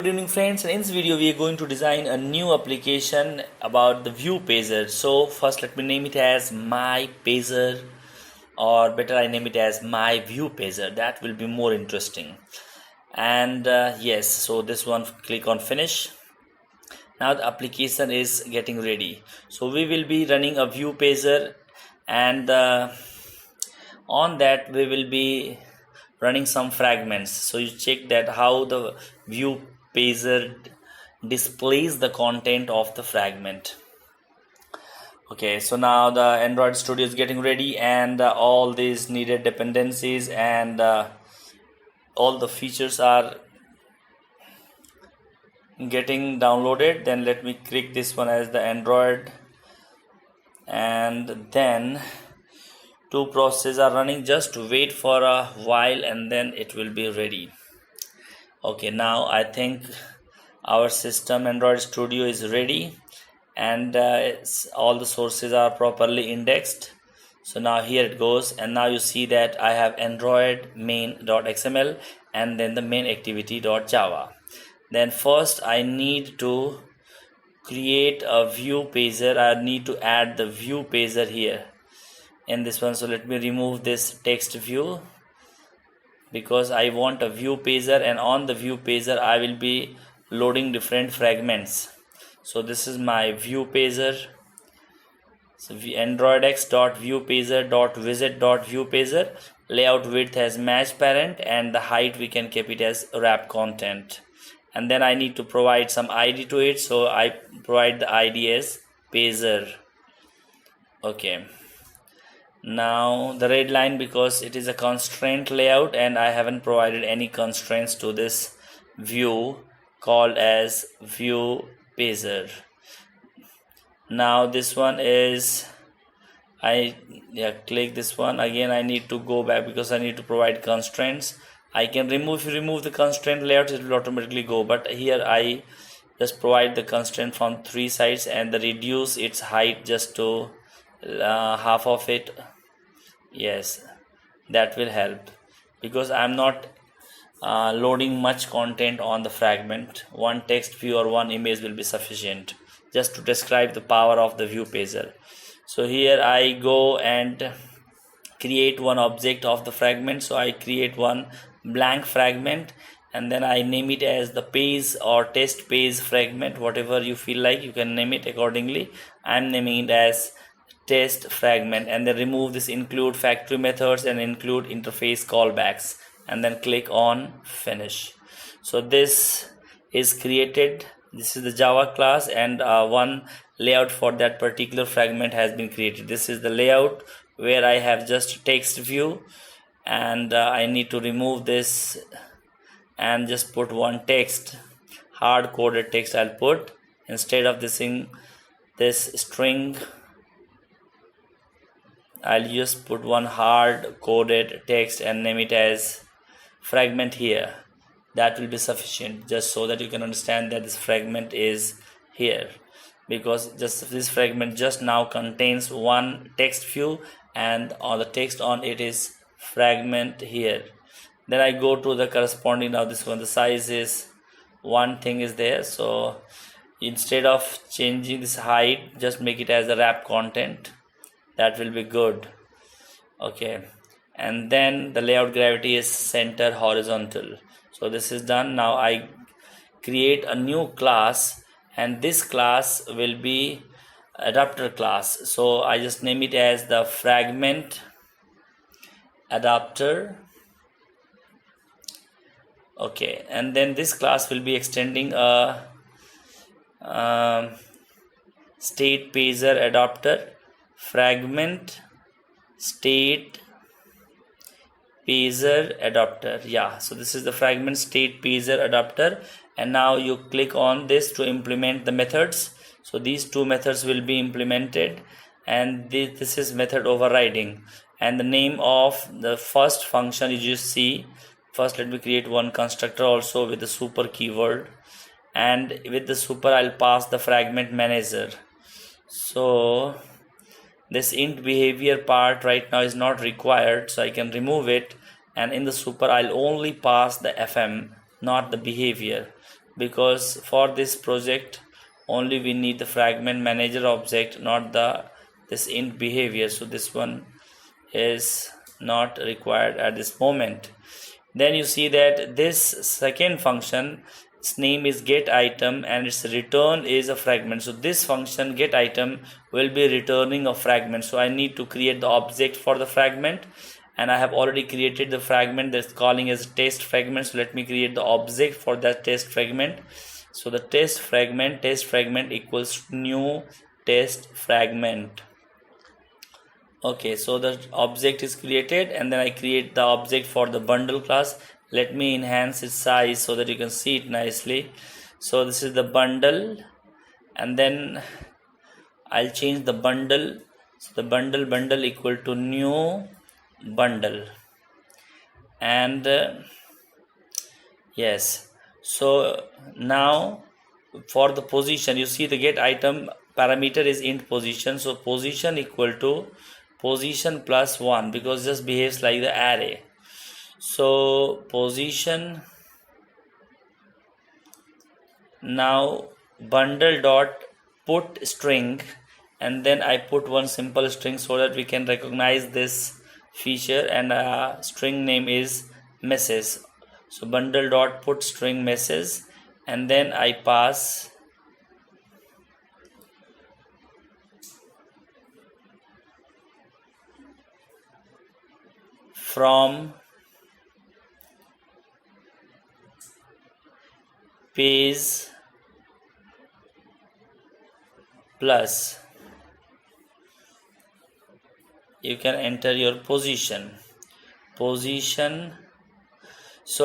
Good evening friends, and in this video we are going to design a new application about the view pager. So first let me name it as my pager, or better I name it as my view pager. That will be more interesting. And yes, so this one, click on finish. Now the application is getting ready. So we will be running a view pager, and on that we will be running some fragments. So you check that how the view pager displays the content of the fragment. Okay, so now the Android Studio is getting ready, and all these needed dependencies and all the features are getting downloaded. Then let me click this one as the Android, and then two processes are running. Just wait for a while and then it will be ready. Okay, now I think our system Android Studio is ready, and all the sources are properly indexed. So now here it goes, and now you see that I have Android main.xml and then the main activity.java. Then first I need to create a view pager. I need to add the view pager here in this one. So let me remove this text view, because I want a view pager, and on the view pager I will be loading different fragments. So this is my view pager. So androidx.viewpager.widget.viewpager, layout width as match parent, and the height we can keep it as wrap content. And then I need to provide some ID to it, so I provide the ID as pager. Okay, now the red line, because it is a constraint layout and I haven't provided any constraints to this view called as view pager. Now this one is, click this one again. I need to go back because I need to provide constraints. I can remove, if you remove the constraint layout it will automatically go, but here I just provide the constraint from three sides and the reduce its height just to half of it. Yes, that will help, because I'm not loading much content on the fragment. One text view or one image will be sufficient just to describe the power of the view pager. So here I go and create one object of the fragment. So I create one blank fragment, and then I name it as the page or test page fragment. Whatever you feel like, you can name it accordingly. I'm naming it as test fragment, and then remove this include factory methods and include interface callbacks, and then click on finish. So this is created. This is the Java class, and one layout for that particular fragment has been created. This is the layout where I have just text view, and I need to remove this and just put one text, hard coded text I'll put instead of this string. I'll just put one hard coded text and name it as fragment here. That will be sufficient, just so that you can understand that this fragment is here, because just this fragment just now contains one text view, and all the text on it is fragment here. Then I go to the corresponding, now this one, the size is one thing is there, so instead of changing this height, just make it as the wrap content. That will be good. Okay, and then the layout gravity is center horizontal. So this is done. Now I create a new class, and this class will be adapter class. So I just name it as the fragment adapter. Okay, and then this class will be extending a state pager adapter, fragment state pager adapter. Yeah, so this is the fragment state pager adapter, and now you click on this to implement the methods. So these two methods will be implemented, and this is method overriding, and the name of the first function you just see. First let me create one constructor also with the super keyword, and with the super I'll pass the fragment manager. So this int behavior part right now is not required, so I can remove it, and in the super I'll only pass the FM, not the behavior. because for this project only we need the fragment manager object, not this int behavior. So this one is not required at this moment. Then you see that this second function, its name is get item and its return is a fragment. So this function get item will be returning a fragment. So I need to create the object for the fragment, and I have already created the fragment that's calling as test fragment. So let me create the object for that test fragment. So the test fragment equals new test fragment. Okay, so the object is created, and then I create the object for the bundle class. Let me enhance its size so that you can see it nicely. So this is the bundle, and then I'll change the bundle. So the bundle equal to new bundle, and yes. So now for the position, you see the get item parameter is int position. So position equal to position plus 1, because it just behaves like the array. So position, now bundle dot put string, and then I put one simple string so that we can recognize this feature, and string name is message. So bundle dot put string message, and then I pass from page plus, you can enter your position. So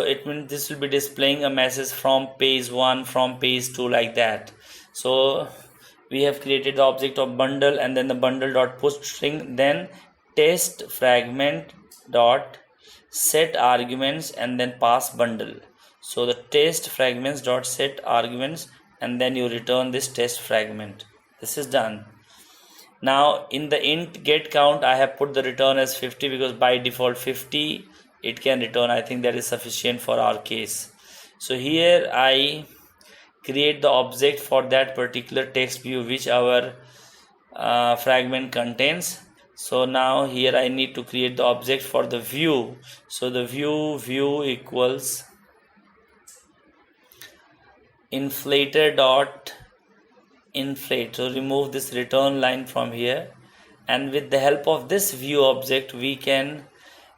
it means this will be displaying a message from page 1, from page 2, like that. So we have created the object of bundle, and then the bundle dot put string, then test fragment dot set arguments, and then pass bundle. So the test fragments dot set arguments, and then you return this test fragment. This is done. Now in the int get count, I have put the return as 50 because by default 50 it can return. I think that is sufficient for our case. So here I create the object for that particular text view which our fragment contains. So now here I need to create the object for the view. So the view equals inflator dot inflate. So remove this return line from here, and with the help of this view object we can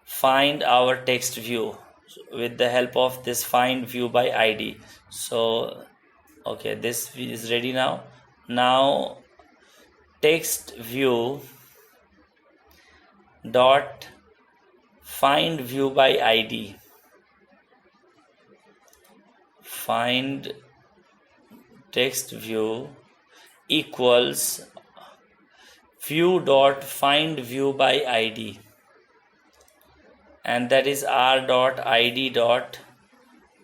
find our text view with the help of this find view by ID. So okay, this is ready now. Now text view dot find view by ID, find text view equals view dot find view by ID, and that is r dot id dot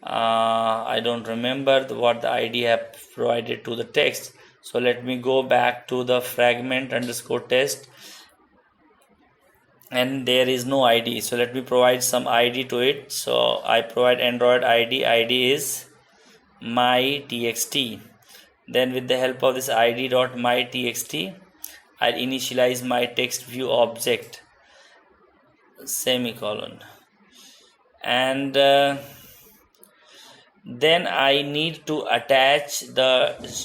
I don't remember what the ID have provided to the text. So let me go back to the fragment underscore test, and there is no ID. So let me provide some ID to it. So I provide Android ID is my txt. Then with the help of this id dot my txt, I'll initialize my text view object, semicolon, and then I need to attach the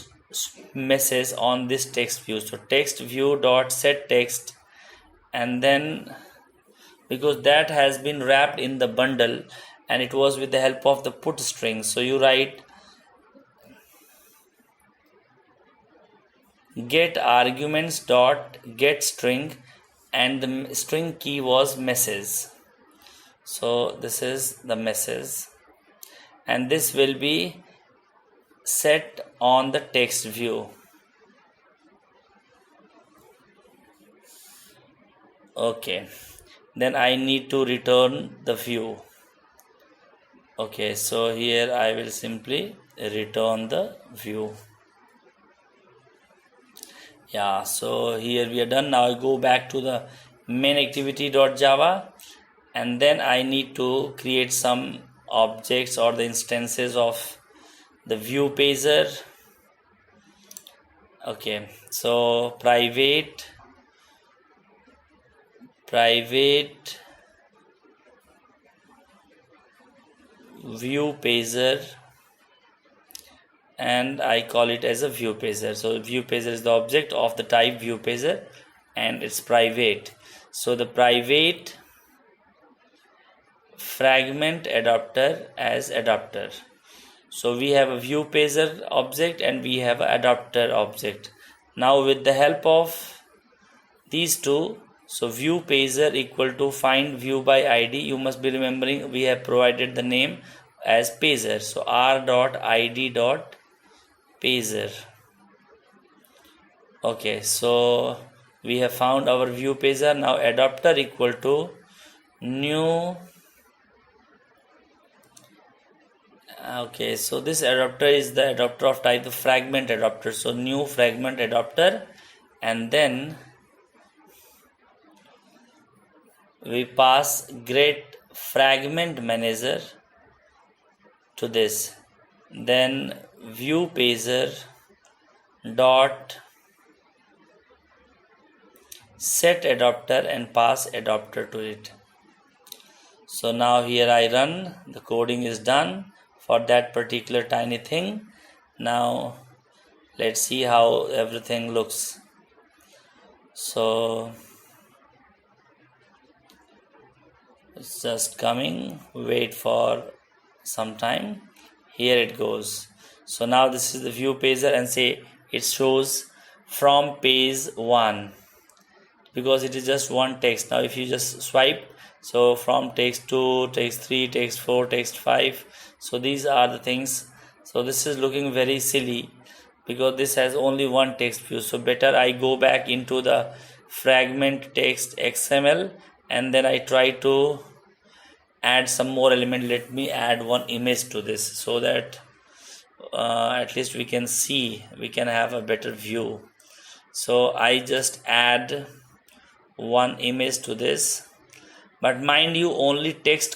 message on this text view. So text view dot set text, and then because that has been wrapped in the bundle and it was with the help of the put string, so you write get arguments dot get string, and the string key was message. So this is the message, and this will be set on the text view. Okay, then I need to return the view. Okay, so here I will simply return the view. Yeah, so here we are done. Now I go back to the main activity.java, and then I need to create some objects or the instances of the view pager. Okay, so private view pager, and I call it as a view pager. So view pager is the object of the type view pager and it's private. So the private fragment adapter as adapter. So we have a view pager object and we have an adapter object. Now with the help of these two, so view pager equal to find view by id, you must be remembering we have provided the name as pager. So r.id.pager. Okay, so we have found our view pager. Now adapter equal to new. Okay, so this adapter is the adapter of type the fragment adapter. So new fragment adapter, and then we pass get fragment manager to this. Then view pager dot set adapter and pass adapter to it. So now here I run, the coding is done for that particular tiny thing. Now let's see how everything looks. So it's just coming, wait for some time. Here it goes. So now this is the view pager and say it shows from page 1 because it is just one text. Now if you just swipe, so from text 2, text 3, text 4, text 5, so these are the things. So this is looking very silly because this has only one text view. So better I go back into the fragment text XML and then I try to add some more element. Let me add one image to this so that at least we can see, we can have a better view. So I just add one image to this, but mind you only text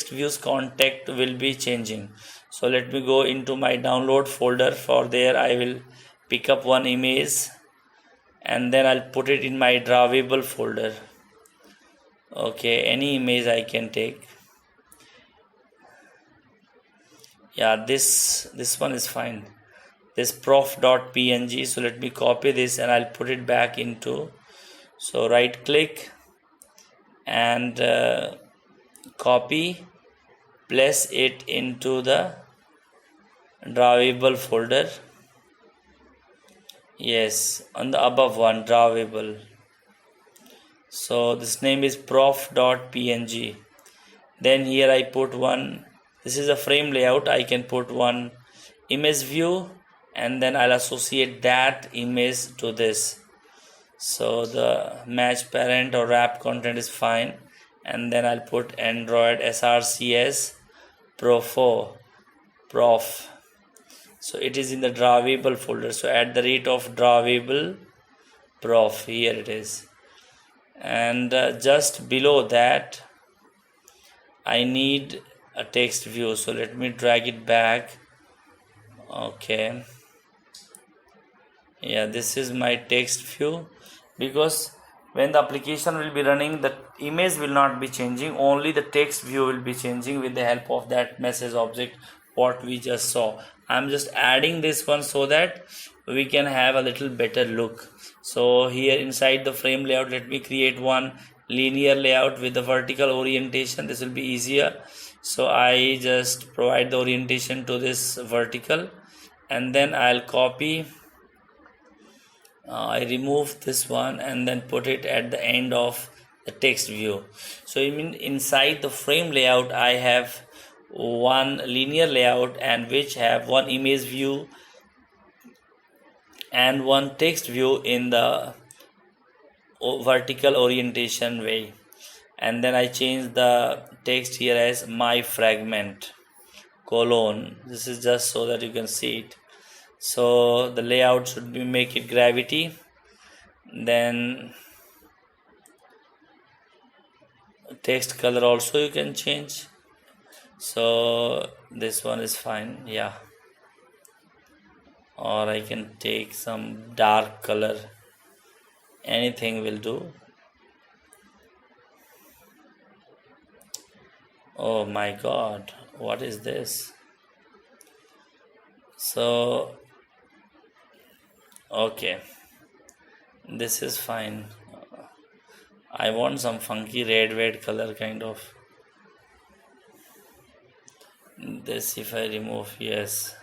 views contact will be changing. So let me go into my download folder. For there I will pick up one image and then I'll put it in my drawable folder. Okay, any image I can take. Yeah, this one is fine, this prof.png. so let me copy this and I'll put it back into. So right click and copy, place it into the drawable folder. Yes, on the above one, drawable. So this name is prof.png. Then here I put one, this is a frame layout, I can put one image view and then I'll associate that image to this. So the match parent or wrap content is fine, and then I'll put Android srcs prof. So it is in the drawable folder. So at the rate of drawable prof, here it is. And just below that I need a text view. So let me drag it back. Okay, yeah, this is my text view, because when the application will be running, the image will not be changing, only the text view will be changing with the help of that message object what we just saw. I'm just adding this one so that we can have a little better look. So here inside the frame layout, let me create one linear layout with the vertical orientation. This will be easier. So I just provide the orientation to this vertical and then I'll copy. I remove this one and then put it at the end of the text view. So I mean inside the frame layout I have one linear layout and which have one image view and one text view in the vertical orientation way. And then I change the text here as my fragment : this is just so that you can see it. So the layout should be, make it gravity, then text color also you can change. So this one is fine. Yeah, or I can take some dark color, anything will do. Oh my god, what is this? So okay, this is fine. I want some funky red color kind of. This if I remove, yes,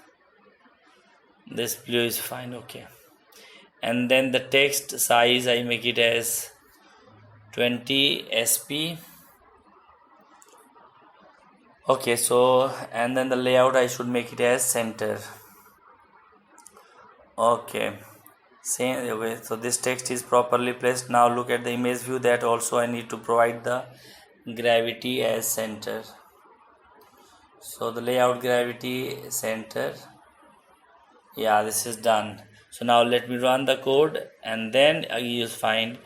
this blue is fine. Okay, and then the text size I make it as 20 sp. Okay, so and then the layout I should make it as center. Okay, same. Okay, so this text is properly placed. Now look at the image view, that also I need to provide the gravity as center. So the layout gravity center, yeah, this is done. So now let me run the code, and then you'll find,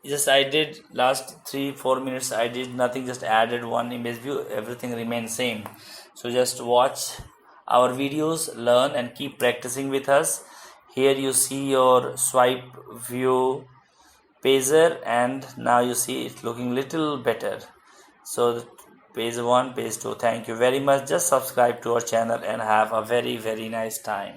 just I did last 3-4 minutes I did nothing, just added one image view, everything remains same. So just watch our videos, learn and keep practicing with us. Here you see your swipe view pager, and now you see it looking little better. So page 1, page 2. Thank you very much. Just subscribe to our channel and have a very nice time.